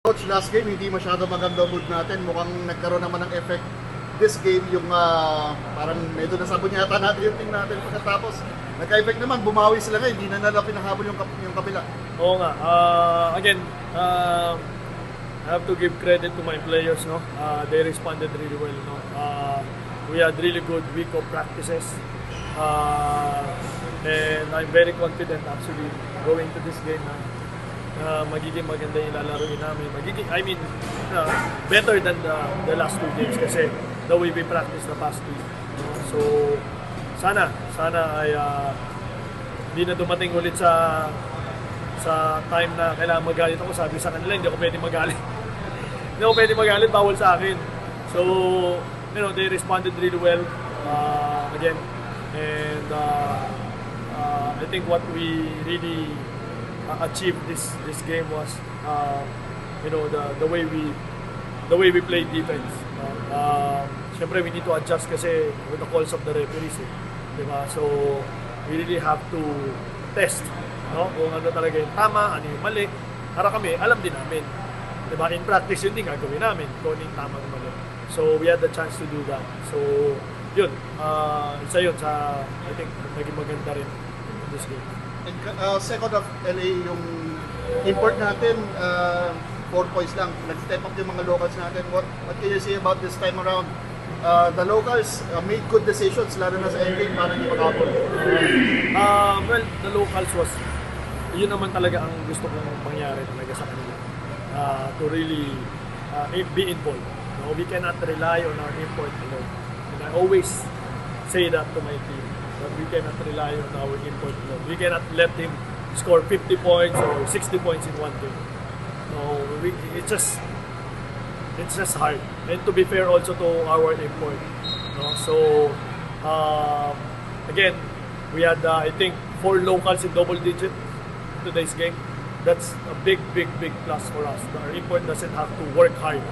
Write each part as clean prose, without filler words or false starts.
Coach, last game hindi masyado maganda mood natin. Mukhang nagkaroon naman ng effect this game yung parang medyo nasabon yata natin yung team natin pagkatapos. Nagka-effect naman, bumawi sila ngayon, hindi na nila pinahabol yung kabila. Oo nga. Again, I have to give credit to my players. No, they responded really well. No, we had really good week of practices, and I'm very confident actually going to this game. Magiging maganda yung lalaroin namin. Better than the last two games kasi the way we practice the past two. So, sana ay hindi na dumating ulit sa time na kailangan magalit ako. Sabi sa kanila, hindi ako pwede magalit. Hindi ako pwede magalit, bawal sa akin. So, they responded really well again. And I think what we really achieved this game was the way we played defense. Siyempre we need to adjust kasi with the calls of the referees, diba? So we really have to test, no? Kung ano talaga yung tama, ano yung mali. Para kami alam din namin, diba? In practice yun din gagawin namin kung ano yung tama at mali. So we had the chance to do that. So yun, isa yun sa I think naging maganda rin in this game. And second of LA, yung import natin, 4 points lang. Nag-step up yung mga locals natin. What can you say about this time around? The locals made good decisions, lalo na sa ending, para hindi makapol. Well, the locals was, yun naman talaga ang gusto kong mangyari talaga sa kanila. To really be involved. No, we cannot rely on our import alone. And I always say that to my team. But we cannot rely on our import alone. We cannot let him score 50 points or 60 points in one game. No, it's just hard. And to be fair also to our import. No? So, again, we had, I think, 4 locals in double digit today's game. That's a big plus for us. Our import doesn't have to work hard.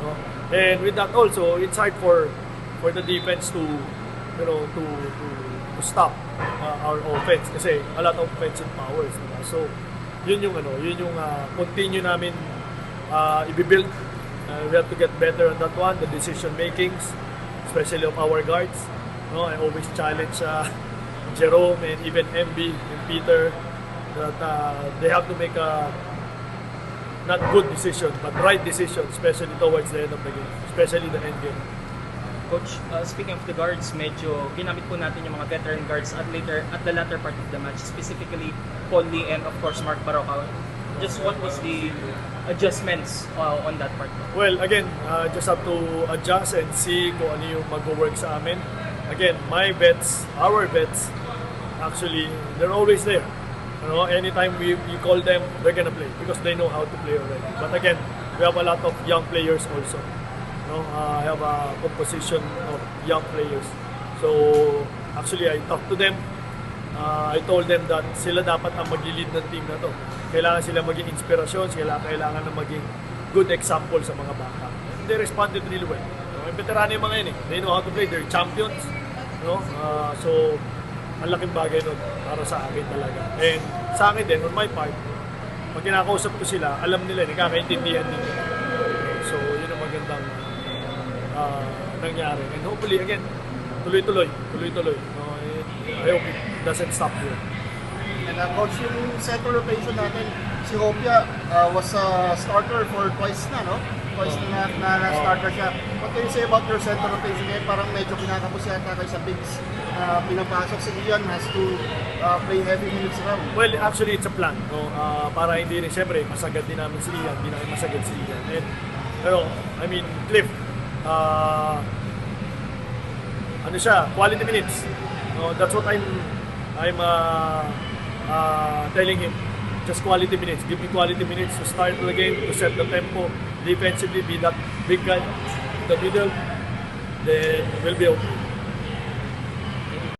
No? And with that also, it's hard for the defense to stop our offense kasi a lot of offensive powers, diba? So yun yung continue namin i-build. We have to get better on that one, the decision makings, especially of our guards. No, I always challenge Jerome and even MB and Peter that they have to make a not good decision but right decision, especially towards the end of the game, especially the end game. Coach, speaking of the guards, medyo ginamit po natin yung mga veteran guards at the latter part of the match, specifically Paul Lee and of course Mark Barroca. Just what was the adjustments on that part? Well, again, just have to adjust and see kung ano yung mag-work sa amin. Again, our vets, actually, they're always there. Anytime we call them, they're gonna play because they know how to play already. But again, we have a lot of young players also. I have a composition of young players. So, actually, I talked to them. I told them that sila dapat ang mag-lead ng team na to. Kailangan sila maging inspirasyon, kailangan na maging good example sa mga bata. And they responded really well. Veterano yung mga yun. They know how to play. They're champions. So, ang laking bagay nun para sa akin talaga. And sa akin din, on my part, pag kinakausap ko sila, alam nila, nakakaintindihan nila. So, yun ang magandang nangyari. And hopefully, again, tuloy-tuloy. I hope it doesn't stop here. And coach, yung center rotation natin, si Hopia was a starter for twice na, no? Twice na starter siya. What can you say about your center rotation? Parang medyo kinakapos yata kayo sa bigs. Pinapasok si Ian has to play heavy minutes around. Well, actually, it's a plan. No? Para hindi rin, siyempre, masagad din namin si Ian. Hindi namin masagad si Ian. And, Cliff, quality minutes. That's what I'm telling him. Just quality minutes. Give me quality minutes to start the game, to set the tempo, defensively, be that big guy in the middle, then we'll be okay.